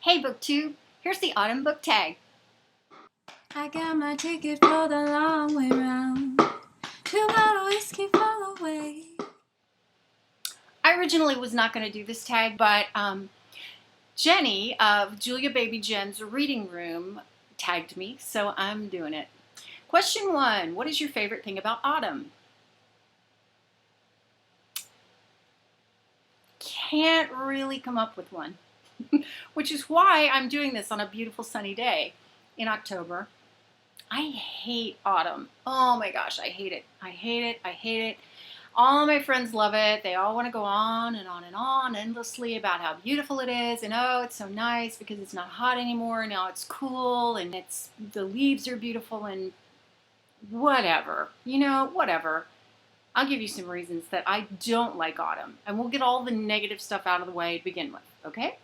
Hey BookTube, here's the autumn book tag. I got my ticket for the long way round. 2 bottle whiskey fall away. I originally was not going to do this tag, but Jenny of Julia Baby Jen's Reading Room tagged me, so I'm doing it. Question 1, what is your favorite thing about autumn? Can't really come up with one, which is why I'm doing this on a beautiful sunny day in October. I hate autumn. Oh my gosh, I hate it. I hate it. I hate it. All my friends love it. They all want to go on and on and on endlessly about how beautiful it is, and oh, it's so nice because it's not hot anymore. Now it's cool and the leaves are beautiful and whatever. Whatever. I'll give you some reasons that I don't like autumn, and we'll get all the negative stuff out of the way to begin with, okay?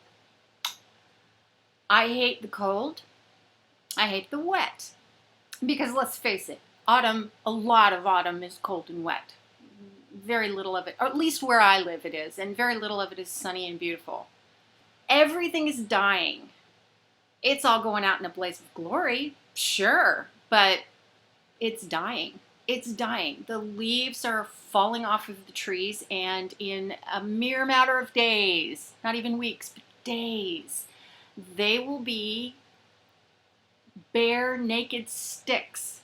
I hate the cold. I hate the wet. Because let's face it, autumn, a lot of autumn is cold and wet. Very little of it, or at least where I live it is, and very little of it is sunny and beautiful. Everything is dying. It's all going out in a blaze of glory, sure, but it's dying. It's dying. The leaves are falling off of the trees, and in a mere matter of days, not even weeks, but days, they will be bare, naked sticks.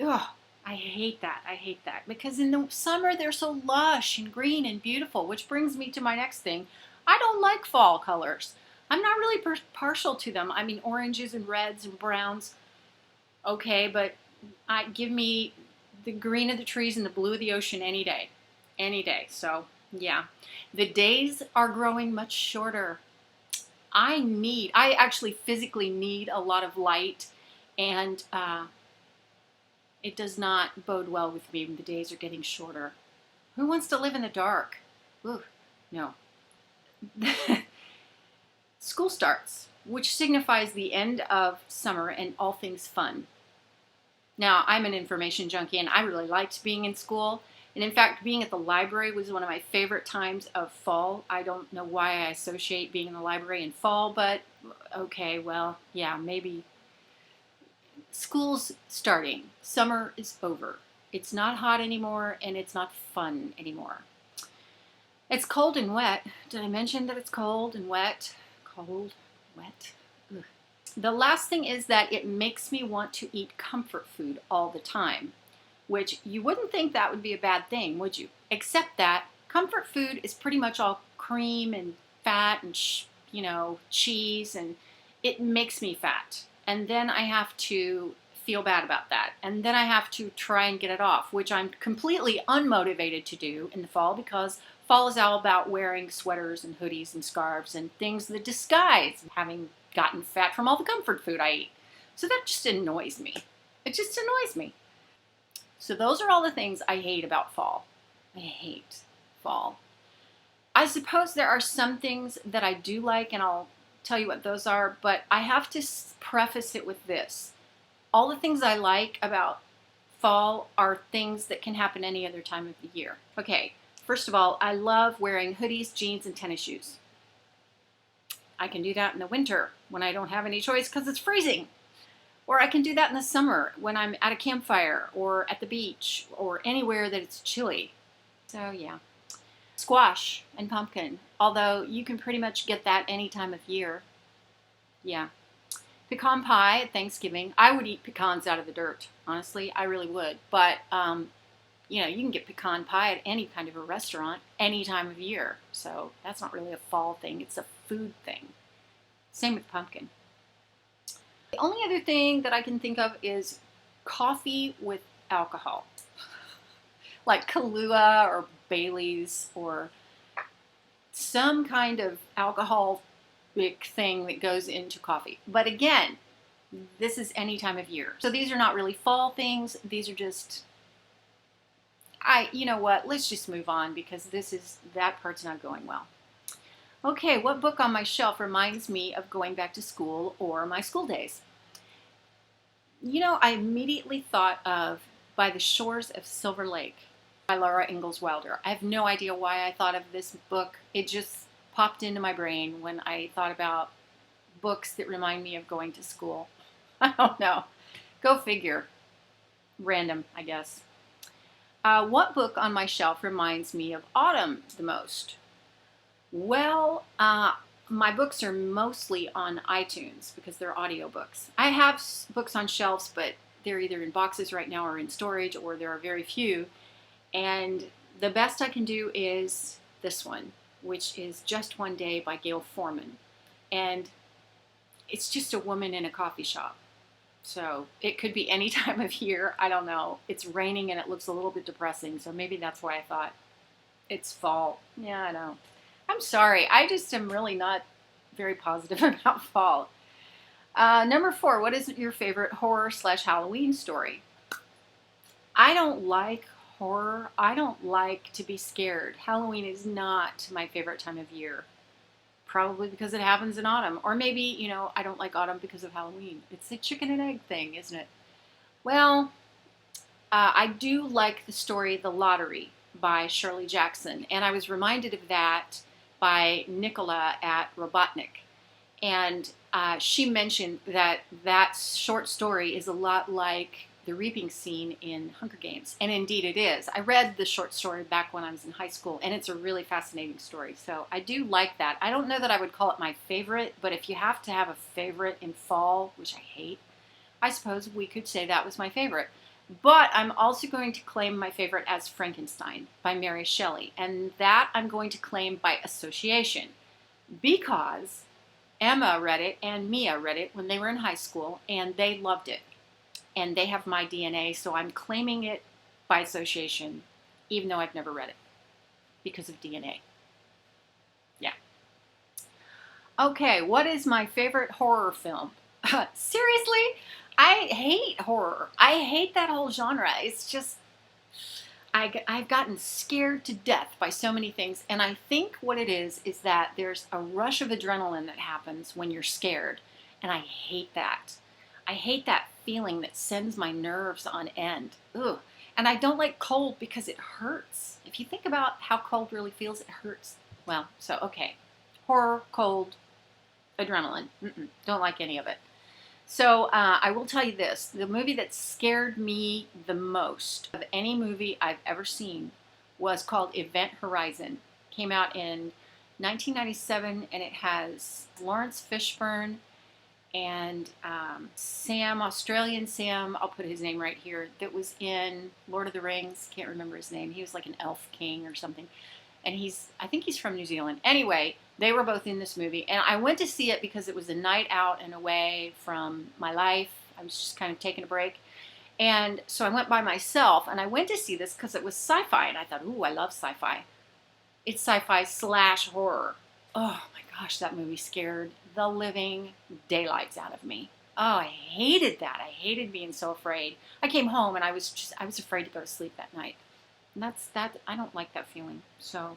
Ugh, I hate that. I hate that. Because in the summer, they're so lush and green and beautiful, which brings me to my next thing. I don't like fall colors. I'm not really partial to them. I mean, oranges and reds and browns, okay, but give me the green of the trees and the blue of the ocean any day. Any day. So, yeah. The days are growing much shorter. I actually physically need a lot of light, and it does not bode well with me when the days are getting shorter. Who wants to live in the dark? Ooh, no. School starts, which signifies the end of summer and all things fun. Now, I'm an information junkie, and I really liked being in school. And in fact, being at the library was one of my favorite times of fall. I don't know why I associate being in the library in fall, but okay, well, yeah, maybe. School's starting. Summer is over. It's not hot anymore, and it's not fun anymore. It's cold and wet. Did I mention that it's cold and wet? Cold, wet. Ugh. The last thing is that it makes me want to eat comfort food all the time, which you wouldn't think that would be a bad thing, would you? Except that comfort food is pretty much all cream and fat and, cheese, and it makes me fat. And then I have to feel bad about that. And then I have to try and get it off, which I'm completely unmotivated to do in the fall because fall is all about wearing sweaters and hoodies and scarves and things that disguise having gotten fat from all the comfort food I eat. So that just annoys me. It just annoys me. So those are all the things I hate about fall. I hate fall. I suppose there are some things that I do like, and I'll tell you what those are, but I have to preface it with this. All the things I like about fall are things that can happen any other time of the year. Okay, first of all, I love wearing hoodies, jeans, and tennis shoes. I can do that in the winter when I don't have any choice because it's freezing. Or I can do that in the summer when I'm at a campfire or at the beach or anywhere that it's chilly. So yeah. Squash and pumpkin, although you can pretty much get that any time of year. Yeah. Pecan pie at Thanksgiving. I would eat pecans out of the dirt. Honestly, I really would. But, you can get pecan pie at any kind of a restaurant any time of year. So that's not really a fall thing. It's a food thing. Same with pumpkin. The only other thing that I can think of is coffee with alcohol. Like Kahlua or Bailey's or some kind of alcoholic thing that goes into coffee. But again, this is any time of year. So these are not really fall things. These are just, you know what, let's just move on because that part's not going well. Okay, what book on my shelf reminds me of going back to school or my school days? I immediately thought of By the Shores of Silver Lake by Laura Ingalls Wilder. I have no idea why I thought of this book. It just popped into my brain when I thought about books that remind me of going to school. I don't know. Go figure. Random, I guess. What book on my shelf reminds me of autumn the most? Well, my books are mostly on iTunes because they're audiobooks. I have books on shelves, but they're either in boxes right now or in storage, or there are very few. And the best I can do is this one, which is Just One Day by Gail Forman. And it's just a woman in a coffee shop. So it could be any time of year. I don't know. It's raining and it looks a little bit depressing. So maybe that's why I thought it's fall. Yeah, I know. I'm sorry. I just am really not very positive about fall. Number 4, what is your favorite horror/Halloween story? I don't like horror. I don't like to be scared. Halloween is not my favorite time of year. Probably because it happens in autumn. Or maybe, I don't like autumn because of Halloween. It's a chicken and egg thing, isn't it? Well, I do like the story The Lottery by Shirley Jackson. And I was reminded of that by Nicola at Robotnik. And she mentioned that that short story is a lot like the reaping scene in Hunger Games. And indeed it is. I read the short story back when I was in high school, and it's a really fascinating story. So I do like that. I don't know that I would call it my favorite, but if you have to have a favorite in fall, which I hate, I suppose we could say that was my favorite. But I'm also going to claim my favorite as Frankenstein by Mary Shelley. And that I'm going to claim by association, because Emma read it and Mia read it when they were in high school, and they loved it. And they have my DNA, so I'm claiming it by association, even though I've never read it, because of DNA. Yeah. Okay, what is my favorite horror film? Seriously? I hate horror. I hate that whole genre. It's just, I've gotten scared to death by so many things. And I think what it is that there's a rush of adrenaline that happens when you're scared. And I hate that. I hate that feeling that sends my nerves on end. Ugh. And I don't like cold because it hurts. If you think about how cold really feels, it hurts. Well, so, okay. Horror, cold, adrenaline. Don't like any of it. So I will tell you this. The movie that scared me the most of any movie I've ever seen was called Event Horizon. Came out in 1997, and it has Lawrence Fishburne and Australian Sam, I'll put his name right here, that was in Lord of the Rings. Can't remember his name. He was like an elf king or something. And I think he's from New Zealand. Anyway, they were both in this movie. And I went to see it because it was a night out and away from my life. I was just kind of taking a break. And so I went by myself, and I went to see this because it was sci-fi. And I thought, ooh, I love sci-fi. It's sci-fi/horror. Oh my gosh, that movie scared the living daylights out of me. Oh, I hated that. I hated being so afraid. I came home and I was afraid to go to sleep that night. And I don't like that feeling. So,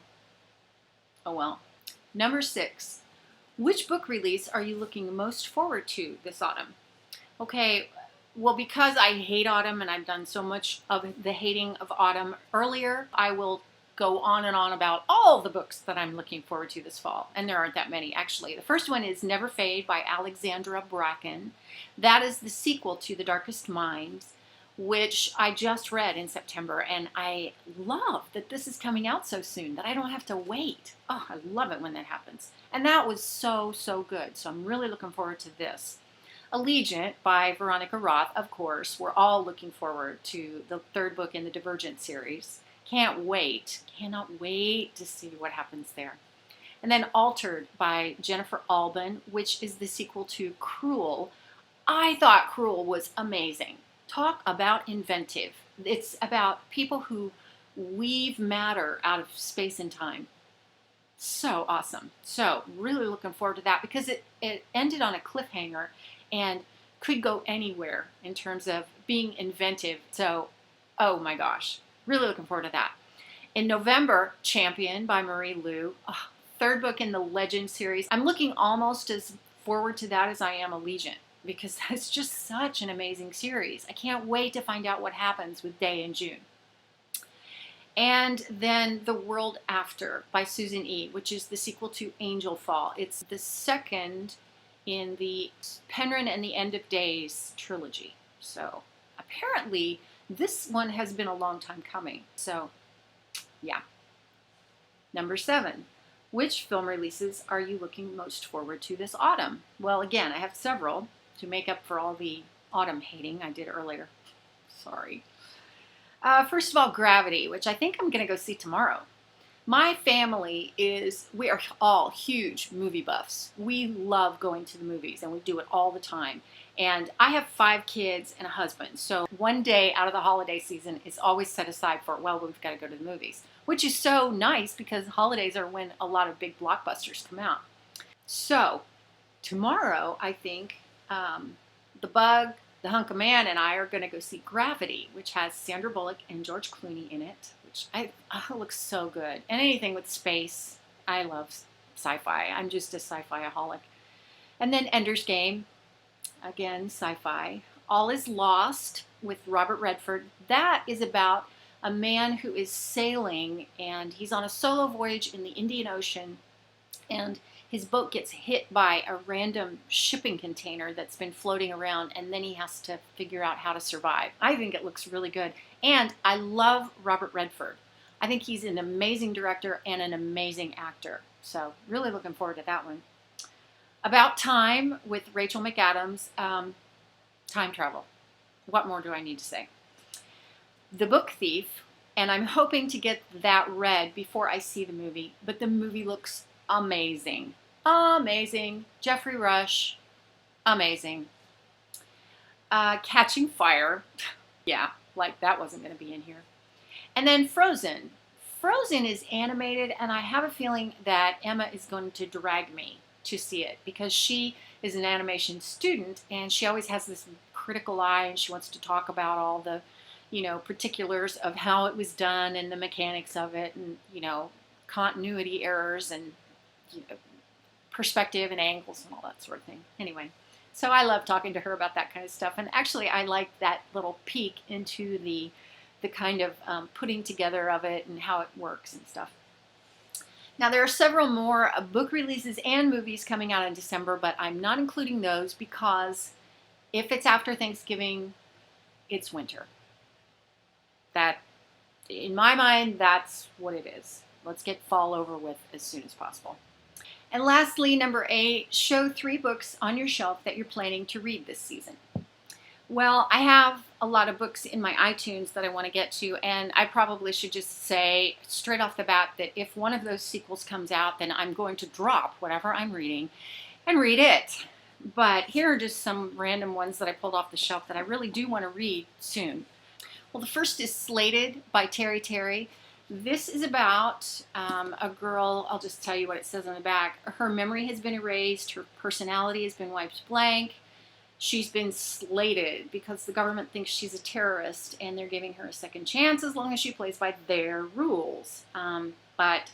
oh well. Number 6, which book release are you looking most forward to this autumn? Okay, well, because I hate autumn and I've done so much of the hating of autumn earlier, I will go on and on about all the books that I'm looking forward to this fall. And there aren't that many, actually. The first one is Never Fade by Alexandra Bracken. That is the sequel to The Darkest Minds, which I just read in September. And I love that this is coming out so soon, that I don't have to wait. Oh, I love it when that happens. And that was so, so good. So I'm really looking forward to this. Allegiant by Veronica Roth, of course. We're all looking forward to the 3rd book in the Divergent series. Can't wait. Cannot wait to see what happens there. And then Altered by Gennifer Albin, which is the sequel to Cruel. I thought Cruel was amazing. Talk about inventive. It's about people who weave matter out of space and time. So awesome. So really looking forward to that, because it ended on a cliffhanger and could go anywhere in terms of being inventive. So, oh my gosh. Really looking forward to that. In November, Champion by Marie Lu. Oh, 3rd book in the Legend series. I'm looking almost as forward to that as I am Allegiant, because that's just such an amazing series. I can't wait to find out what happens with Day and June. And then The World After by Susan E., which is the sequel to Angel Fall. It's the 2nd in the Penryn and the End of Days trilogy. So apparently this one has been a long time coming. So yeah. Number 7. Which film releases are you looking most forward to this autumn? Well, again, I have several to make up for all the autumn hating I did earlier. Sorry. First of all, Gravity, which I think I'm going to go see tomorrow. My family we are all huge movie buffs. We love going to the movies, and we do it all the time. And I have 5 kids and a husband. So one day out of the holiday season is always set aside for, well, we've got to go to the movies, which is so nice because holidays are when a lot of big blockbusters come out. So tomorrow, I think the Bug, the Hunk of Man, and I are going to go see Gravity, which has Sandra Bullock and George Clooney in it, which looks so good. And anything with space, I love sci-fi. I'm just a sci-fi-aholic. And then Ender's Game, again, sci-fi. All Is Lost with Robert Redford. That is about a man who is sailing, and he's on a solo voyage in the Indian Ocean, and his boat gets hit by a random shipping container that's been floating around, and then he has to figure out how to survive. I think it looks really good, and I love Robert Redford. I think he's an amazing director and an amazing actor, so really looking forward to that one. About Time with Rachel McAdams, time travel. What more do I need to say? The Book Thief, and I'm hoping to get that read before I see the movie, but the movie looks amazing. Amazing. Jeffrey Rush, amazing. Catching Fire, yeah, like that wasn't going to be in here. And then Frozen. Frozen is animated, and I have a feeling that Emma is going to drag me to see it because she is an animation student, and she always has this critical eye, and she wants to talk about all the particulars of how it was done and the mechanics of it, and, continuity errors and perspective and angles and all that sort of thing. Anyway, so I love talking to her about that kind of stuff. And actually, I like that little peek into the kind of putting together of it and how it works and stuff. Now, there are several more book releases and movies coming out in December, but I'm not including those because if it's after Thanksgiving, it's winter. That, in my mind, that's what it is. Let's get fall over with as soon as possible. And lastly, number 8, show 3 books on your shelf that you're planning to read this season. Well, I have a lot of books in my iTunes that I want to get to, and I probably should just say straight off the bat that if one of those sequels comes out, then I'm going to drop whatever I'm reading and read it. But here are just some random ones that I pulled off the shelf that I really do want to read soon. Well, the first is Slated by Terry Terry. This is about a girl. I'll just tell you what it says on the back. Her memory has been erased. Her personality has been wiped blank. She's been slated because the government thinks she's a terrorist, and they're giving her a second chance as long as she plays by their rules. But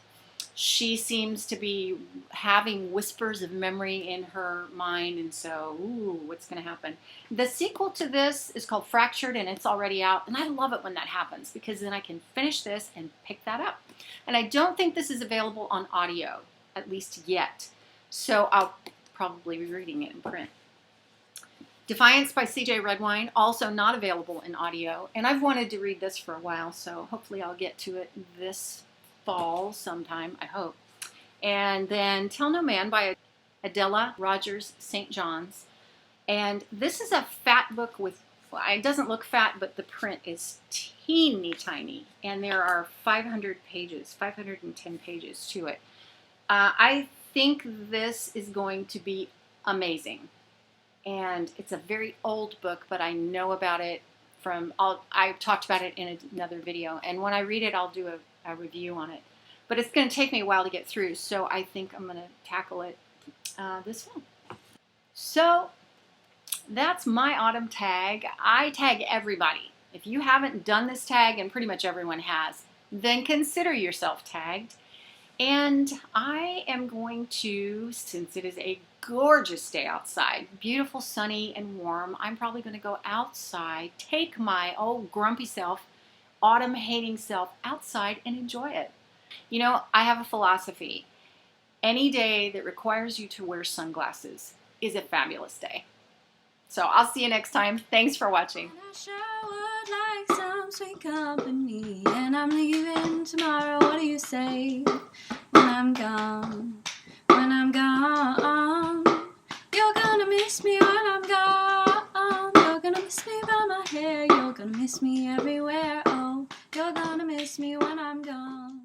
she seems to be having whispers of memory in her mind, and so, ooh, what's going to happen? The sequel to this is called Fractured, and it's already out, and I love it when that happens because then I can finish this and pick that up. And I don't think this is available on audio, at least yet, so I'll probably be reading it in print. Defiance by C.J. Redwine, also not available in audio, and I've wanted to read this for a while, so hopefully I'll get to it this fall sometime, I hope. And then Tell No Man by Adela Rogers St. John's. And this is a fat book with, well, it doesn't look fat, but the print is teeny tiny. And there are 510 pages to it. I think this is going to be amazing. And it's a very old book, but I know about it I talked about it in another video. And when I read it, I'll do a review on it. But it's going to take me a while to get through, so I think I'm going to tackle it this fall. So that's my autumn tag. I tag everybody. If you haven't done this tag, and pretty much everyone has, then consider yourself tagged. And I am going to, since it is a gorgeous day outside, beautiful, sunny, and warm, I'm probably going to go outside, take my old grumpy self, autumn-hating self outside and enjoy it. You know, I have a philosophy. Any day that requires you to wear sunglasses is a fabulous day. So I'll see you next time. Thanks for watching. And I sure would like some sweet company, and I'm leaving tomorrow. What do you say? When I'm gone, when I'm gone, you're gonna miss me when I'm gone. You're gonna miss me by my hair. You're gonna miss me everywhere. Oh, you're gonna miss me when I'm gone.